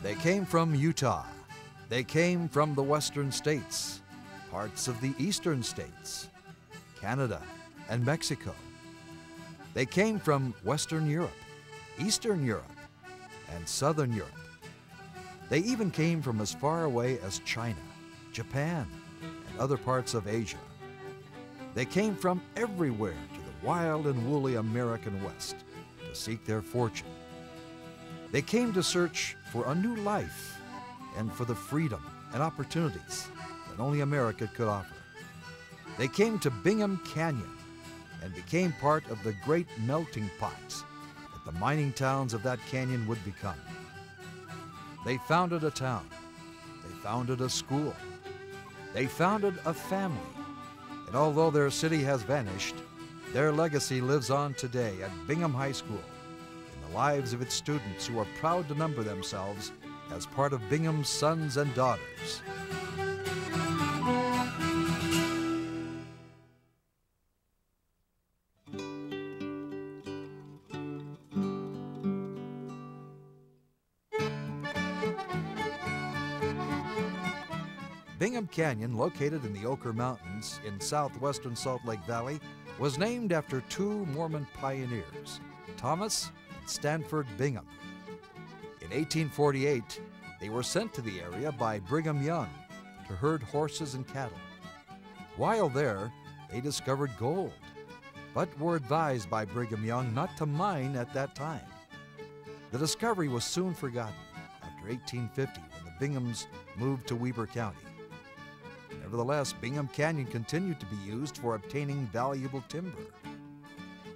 They came from Utah. They came from the western states, parts of the eastern states, Canada and Mexico. They came from Western Europe, Eastern Europe, and Southern Europe. They even came from as far away as China, Japan, and other parts of Asia. They came from everywhere to the wild and woolly American West to seek their fortune. They came to search for a new life and for the freedom and opportunities that only America could offer. They came to Bingham Canyon and became part of the great melting pot that the mining towns of that canyon would become. They founded a town. They founded a school. They founded a family. And although their city has vanished, their legacy lives on today at Bingham High School in the lives of its students who are proud to number themselves as part of Bingham's sons and daughters. Bingham Canyon, located in the Oquirrh Mountains in southwestern Salt Lake Valley, was named after two Mormon pioneers, Thomas and Stanford Bingham. In 1848, they were sent to the area by Brigham Young to herd horses and cattle. While there, they discovered gold, but were advised by Brigham Young not to mine at that time. The discovery was soon forgotten after 1850 when the Binghams moved to Weber County. Nevertheless, Bingham Canyon continued to be used for obtaining valuable timber.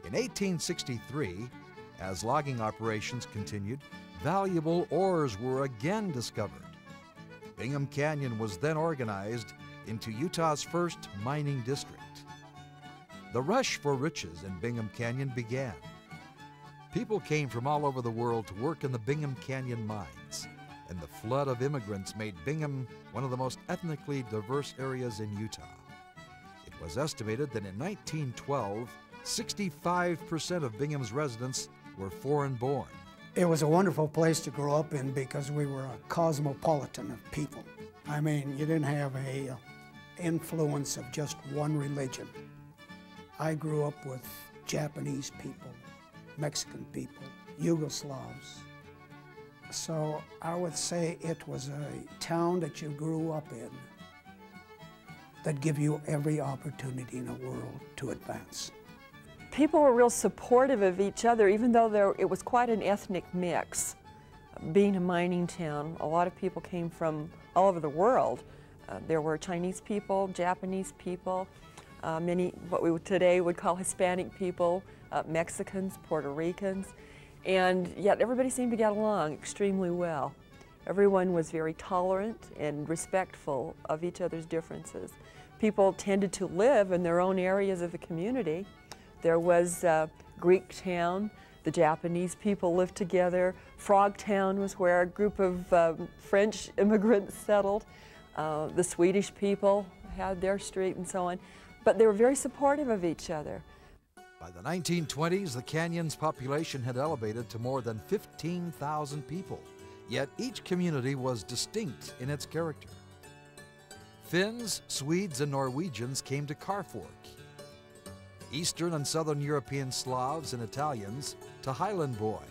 In 1863, as logging operations continued, valuable ores were again discovered. Bingham Canyon was then organized into Utah's first mining district. The rush for riches in Bingham Canyon began. People came from all over the world to work in the Bingham Canyon mines, and the flood of immigrants made Bingham one of the most ethnically diverse areas in Utah. It was estimated that in 1912, 65% of Bingham's residents were foreign-born. It was a wonderful place to grow up in because we were a cosmopolitan of people. I mean, you didn't have a influence of just one religion. I grew up with Japanese people, Mexican people, Yugoslavs. So I would say it was a town that you grew up in that give you every opportunity in the world to advance. People were real supportive of each other, even though it was quite an ethnic mix. Being a mining town, a lot of people came from all over the world. There were Chinese people, Japanese people, many what we today would call Hispanic people, Mexicans, Puerto Ricans. And yet everybody seemed to get along extremely well. Everyone was very tolerant and respectful of each other's differences. People tended to live in their own areas of the community. There was Greek Town, the Japanese people lived together. Frog Town was where a group of French immigrants settled. The Swedish people had their street and so on. But they were very supportive of each other. By the 1920s, the canyon's population had elevated to more than 15,000 people, yet each community was distinct in its character. Finns, Swedes, and Norwegians came to Carfork. Eastern and Southern European Slavs and Italians to Highland Boy.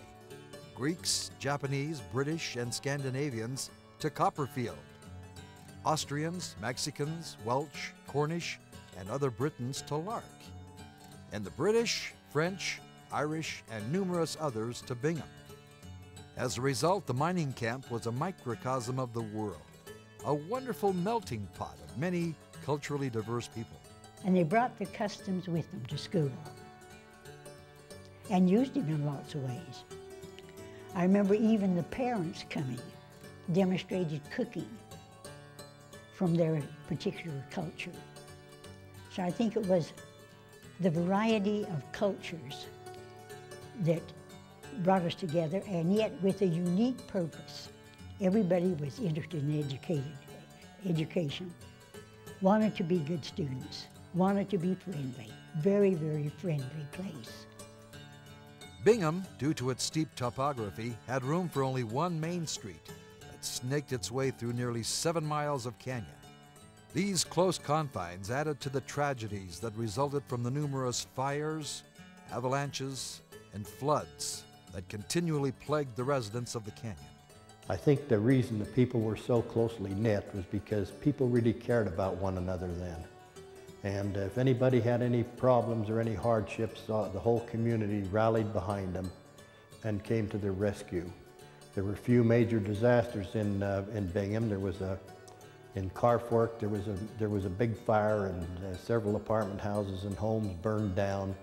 Greeks, Japanese, British, and Scandinavians to Copperfield. Austrians, Mexicans, Welsh, Cornish, and other Britons to Lark. And the British, French, Irish, and numerous others to Bingham. As a result, the mining camp was a microcosm of the world, a wonderful melting pot of many culturally diverse people. And they brought their customs with them to school and used them in lots of ways. I remember even the parents coming, demonstrated cooking from their particular culture. So I think it was the variety of cultures that brought us together, and yet with a unique purpose. Everybody was interested in education, wanted to be good students, wanted to be friendly. Very, very friendly place. Bingham, due to its steep topography, had room for only one main street, snaked its way through nearly 7 miles of canyon. These close confines added to the tragedies that resulted from the numerous fires, avalanches, and floods that continually plagued the residents of the canyon. I think the reason the people were so closely knit was because people really cared about one another then. And if anybody had any problems or any hardships, the whole community rallied behind them and came to their rescue. There were a few major disasters in Bingham. In Carfork, there was a big fire, and several apartment houses and homes burned down,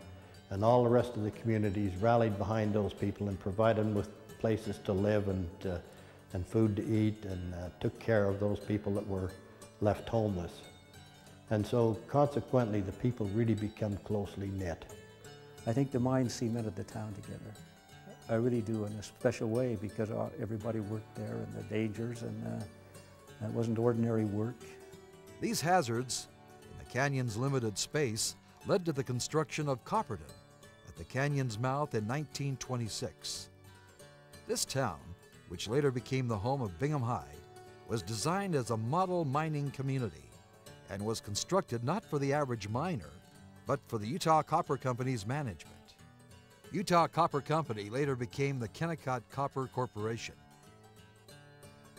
and all the rest of the communities rallied behind those people and provided them with places to live and food to eat, and took care of those people that were left homeless. And so consequently, the people really become closely knit. I think the mine cemented the town together. I really do, in a special way, because everybody worked there, and the dangers, and that wasn't ordinary work. These hazards, in the canyon's limited space, led to the construction of Copperton at the canyon's mouth in 1926. This town, which later became the home of Bingham High, was designed as a model mining community and was constructed not for the average miner, but for the Utah Copper Company's management. Utah Copper Company later became the Kennecott Copper Corporation.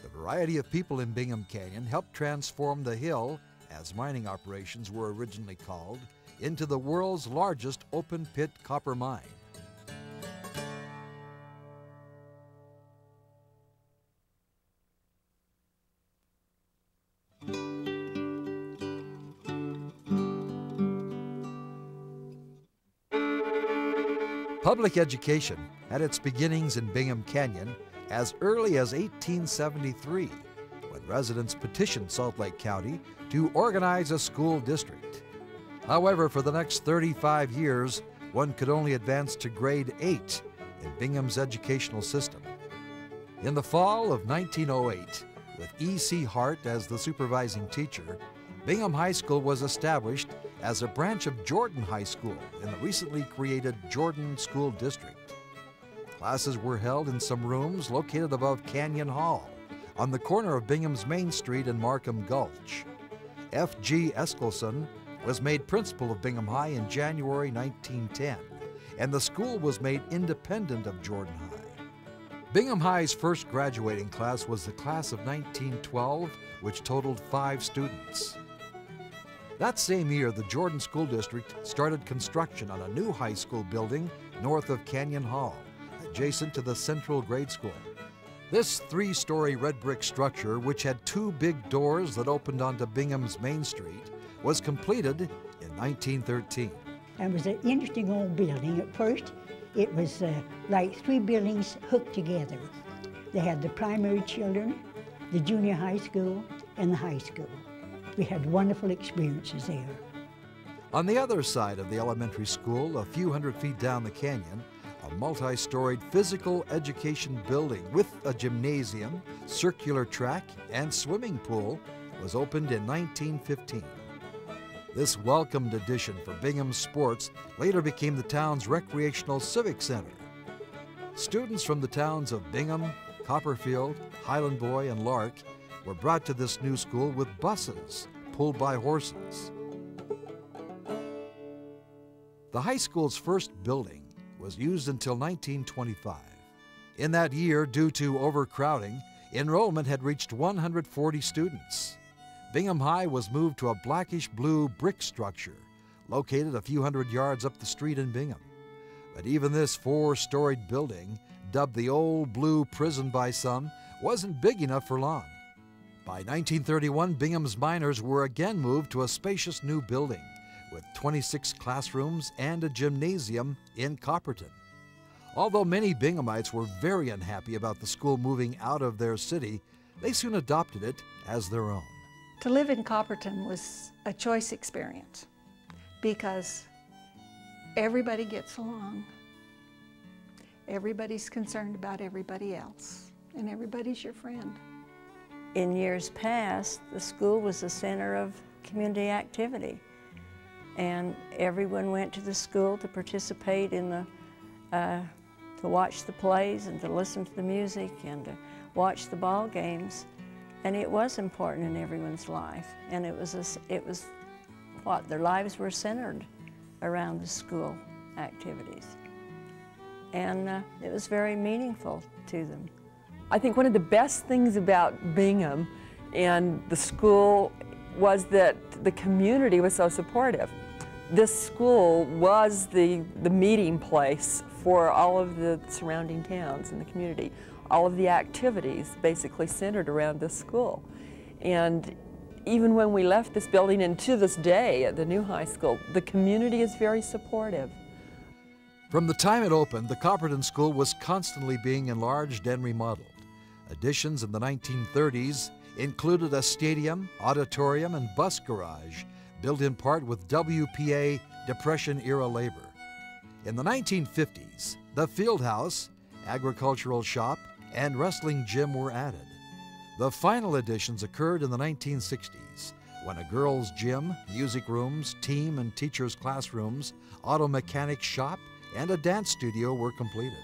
The variety of people in Bingham Canyon helped transform the hill, as mining operations were originally called, into the world's largest open-pit copper mine. Public education had its beginnings in Bingham Canyon as early as 1873, when residents petitioned Salt Lake County to organize a school district. However, for the next 35 years, one could only advance to grade 8 in Bingham's educational system. In the fall of 1908, with E.C. Hart as the supervising teacher, Bingham High School was established as a branch of Jordan High School in the recently created Jordan School District. Classes were held in some rooms located above Canyon Hall, on the corner of Bingham's Main Street and Markham Gulch. F.G. Eskelson was made principal of Bingham High in January 1910, and the school was made independent of Jordan High. Bingham High's first graduating class was the class of 1912, which totaled 5 students. That same year, the Jordan School District started construction on a new high school building north of Canyon Hall, adjacent to the Central Grade School. This 3-story red brick structure, which had 2 big doors that opened onto Bingham's Main Street, was completed in 1913. It was an interesting old building. At first, it was like 3 buildings hooked together. They had the primary children, the junior high school, and the high school. We had wonderful experiences there. On the other side of the elementary school, a few hundred feet down the canyon, a multi-storied physical education building with a gymnasium, circular track, and swimming pool was opened in 1915. This welcomed addition for Bingham's sports later became the town's recreational civic center. Students from the towns of Bingham, Copperfield, Highland Boy, and Lark were brought to this new school with buses pulled by horses. The high school's first building was used until 1925. In that year, due to overcrowding, enrollment had reached 140 students. Bingham High was moved to a blackish-blue brick structure located a few hundred yards up the street in Bingham. But even this 4-storied building, dubbed the Old Blue Prison by some, wasn't big enough for long. By 1931, Bingham's miners were again moved to a spacious new building with 26 classrooms and a gymnasium in Copperton. Although many Binghamites were very unhappy about the school moving out of their city, they soon adopted it as their own. To live in Copperton was a choice experience because everybody gets along. Everybody's concerned about everybody else, and everybody's your friend. In years past, the school was a center of community activity, and everyone went to the school to participate in the, to watch the plays and to listen to the music and to watch the ball games, and it was important in everyone's life. And it was what their lives were centered around the school activities, and it was very meaningful to them. I think one of the best things about Bingham and the school was that the community was so supportive. This school was the meeting place for all of the surrounding towns in the community. All of the activities basically centered around this school. And even when we left this building, and to this day at the new high school, the community is very supportive. From the time it opened, the Copperton School was constantly being enlarged and remodeled. Additions in the 1930s included a stadium, auditorium, and bus garage, built in part with WPA Depression-era labor. In the 1950s, the field house, agricultural shop, and wrestling gym were added. The final additions occurred in the 1960s, when a girls' gym, music rooms, team and teachers' classrooms, auto mechanic shop, and a dance studio were completed.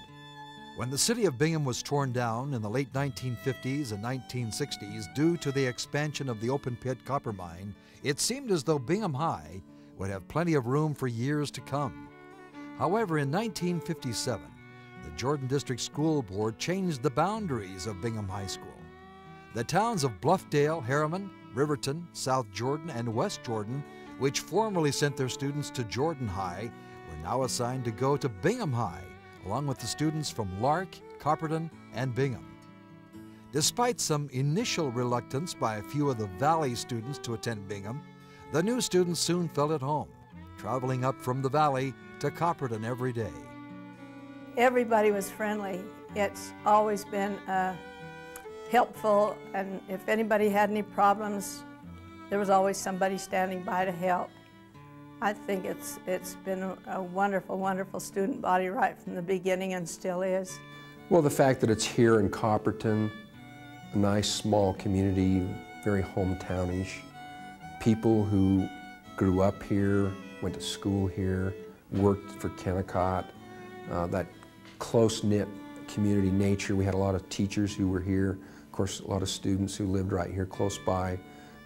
When the city of Bingham was torn down in the late 1950s and 1960s due to the expansion of the open-pit copper mine, it seemed as though Bingham High would have plenty of room for years to come. However, in 1957, the Jordan District School Board changed the boundaries of Bingham High School. The towns of Bluffdale, Harriman, Riverton, South Jordan, and West Jordan, which formerly sent their students to Jordan High, were now assigned to go to Bingham High, along with the students from Lark, Copperton, and Bingham. Despite some initial reluctance by a few of the Valley students to attend Bingham, the new students soon felt at home, traveling up from the Valley to Copperton every day. Everybody was friendly. It's always been helpful, and if anybody had any problems, there was always somebody standing by to help. I think it's been a wonderful, wonderful student body right from the beginning, and still is. Well, the fact that it's here in Copperton, a nice small community, very hometownish, people who grew up here, went to school here, worked for Kennecott, that close-knit community nature. We had a lot of teachers who were here, of course a lot of students who lived right here close by,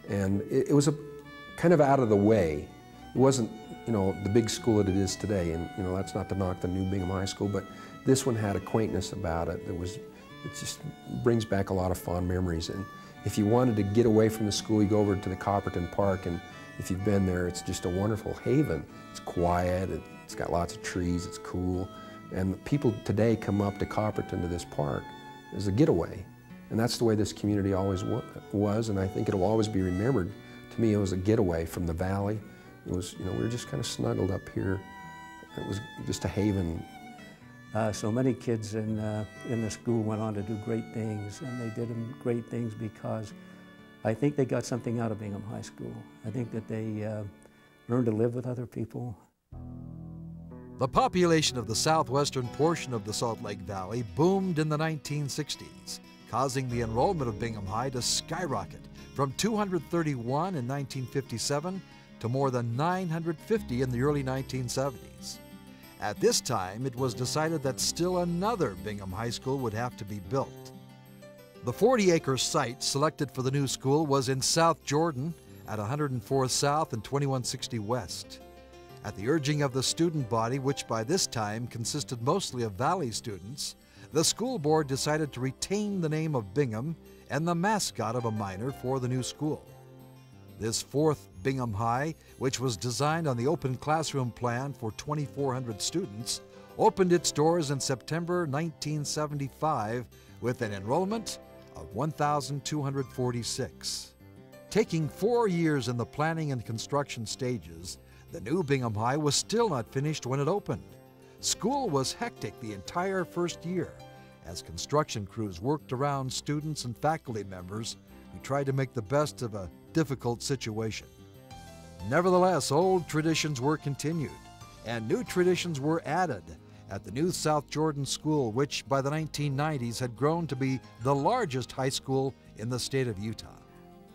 and it was a kind of out of the way. It wasn't, you know, the big school that it is today, and you know, that's not to knock the new Bingham High School, but this one had a quaintness about it that was, it just brings back a lot of fond memories. And if you wanted to get away from the school, you go over to the Copperton Park, and if you've been there, it's just a wonderful haven. It's quiet, it's got lots of trees, it's cool, and people today come up to Copperton, to this park, as a getaway. And that's the way this community always was, and I think it'll always be remembered. To me, it was a getaway from the valley. It was, you know, we were just kind of snuggled up here. It was just a haven. So many kids in the school went on to do great things, and they did great things because I think they got something out of Bingham High School. I think that they learned to live with other people. The population of the southwestern portion of the Salt Lake Valley boomed in the 1960s, causing the enrollment of Bingham High to skyrocket from 231 in 1957 to more than 950 in the early 1970s. At this time, it was decided that still another Bingham High School would have to be built. The 40-acre site selected for the new school was in South Jordan at 104 South and 2160 West. At the urging of the student body, which by this time consisted mostly of Valley students, the school board decided to retain the name of Bingham and the mascot of a miner for the new school. This fourth Bingham High, which was designed on the open classroom plan for 2,400 students, opened its doors in September 1975 with an enrollment of 1,246. Taking 4 years in the planning and construction stages, the new Bingham High was still not finished when it opened. School was hectic the entire first year, as construction crews worked around students and faculty members who tried to make the best of a difficult situation. Nevertheless, old traditions were continued, and new traditions were added at the new South Jordan School, which by the 1990s had grown to be the largest high school in the state of Utah.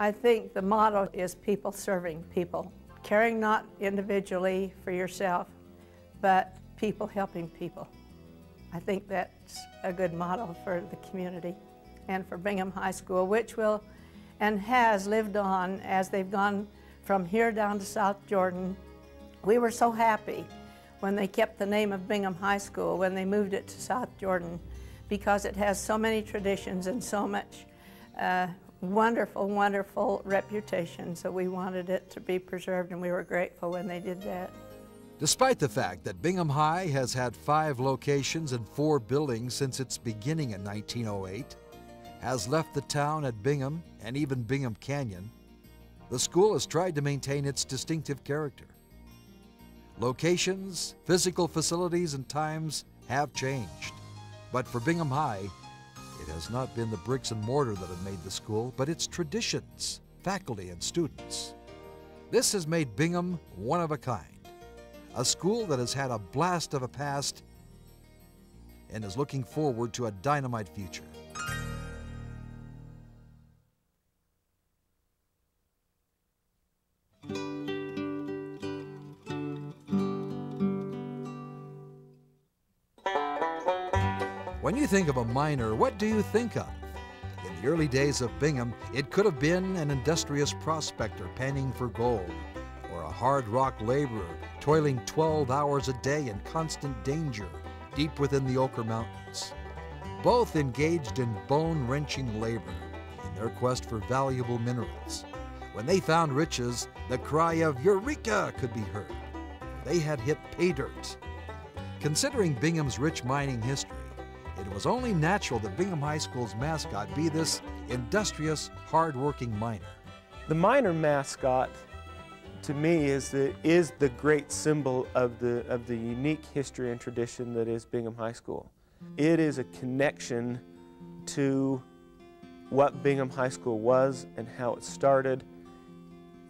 I think the motto is people serving people, caring not individually for yourself, but people helping people. I think that's a good motto for the community. and for Bingham High School, which will and has lived on as they've gone from here down to South Jordan. We were so happy when they kept the name of Bingham High School when they moved it to South Jordan, because it has so many traditions and so much wonderful, wonderful reputation. So we wanted it to be preserved, and we were grateful when they did that. Despite the fact that Bingham High has had 5 locations and 4 buildings since its beginning in 1908, has left the town at Bingham and even Bingham Canyon, the school has tried to maintain its distinctive character. Locations, physical facilities, and times have changed. But for Bingham High, it has not been the bricks and mortar that have made the school, but its traditions, faculty, and students. This has made Bingham one of a kind. A school that has had a blast of a past and is looking forward to a dynamite future. When you think of a miner, what do you think of? In the early days of Bingham, it could have been an industrious prospector panning for gold, or a hard rock laborer toiling 12 hours a day in constant danger deep within the Oquirrh Mountains. Both engaged in bone-wrenching labor in their quest for valuable minerals. When they found riches, the cry of "Eureka!" could be heard. They had hit pay dirt. Considering Bingham's rich mining history, it was only natural that Bingham High School's mascot be this industrious, hard-working miner. The miner mascot, to me, is the great symbol of the unique history and tradition that is Bingham High School. It is a connection to what Bingham High School was and how it started,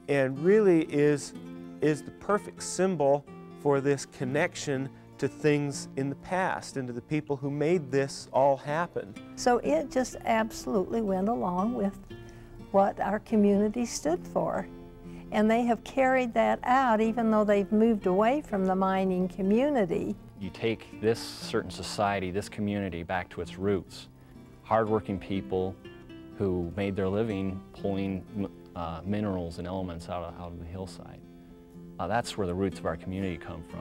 and really is the perfect symbol for this connection to things in the past and to the people who made this all happen. So it just absolutely went along with what our community stood for. And they have carried that out even though they've moved away from the mining community. You take this certain society, this community, back to its roots. Hardworking people who made their living pulling minerals and elements out of the hillside. That's where the roots of our community come from.